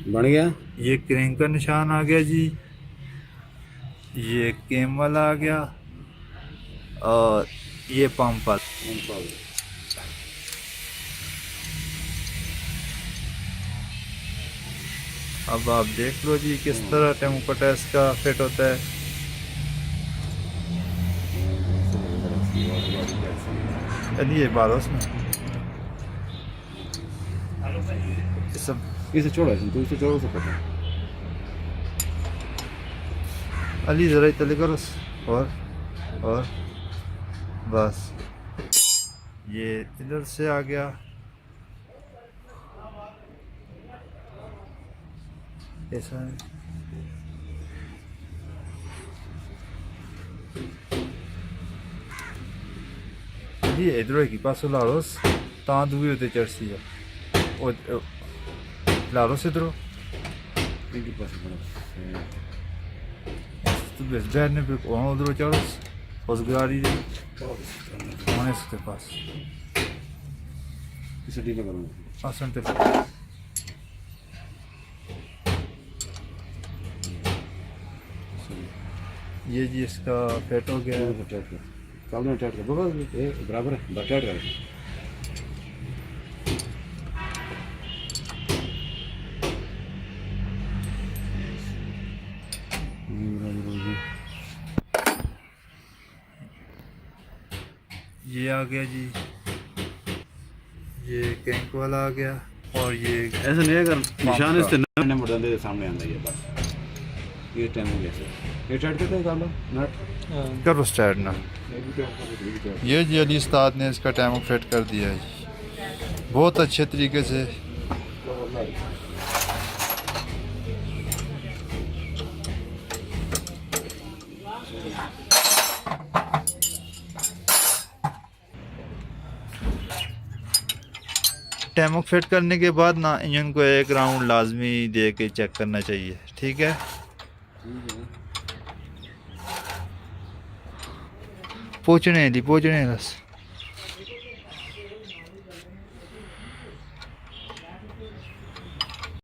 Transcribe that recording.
बन गया। ये क्रैंक का निशान आ गया जी, ये केमल आ गया और ये पंपर। अब आप देख लो जी किस तरह टेम्पो टेस्ट का फिट होता है। चलिए बारोस में ये सब इसे छोड़ो, तू इसे छोड़ो से पता। अली जरा तले करो और बस ये इधर से आ गया। ऐसा है जी, इधर की पास लारोस ता दूरी होते चढ़ती है और लारोस इधर इनके पास तो बस बैठने पे वहाँ उधर चढ़ो उस गाड़ी वहाँ इसके पास इसे डीले करूँगा। आसन पे ये जी इसका फिट हो गया है। टाइट कर बराबर है, टाइट कर। ये आ गया जी, ये कैंक वाला आ गया और ये ऐसा नहीं है, अगर निशान इससे नंबर दे सामने आंदा ये बस ये टाइम हो गया सर। ये टाइट करते हैं काला नट करो स्टार्ट ना। ये जी अली उस्ताद ने इसका टाइम फिट कर दिया है जी बहुत अच्छे तरीके से। टैमक फिट करने के बाद ना इंजन को एक राउंड लाजमी दे के चेक करना चाहिए, ठीक है। पहुँचने बस।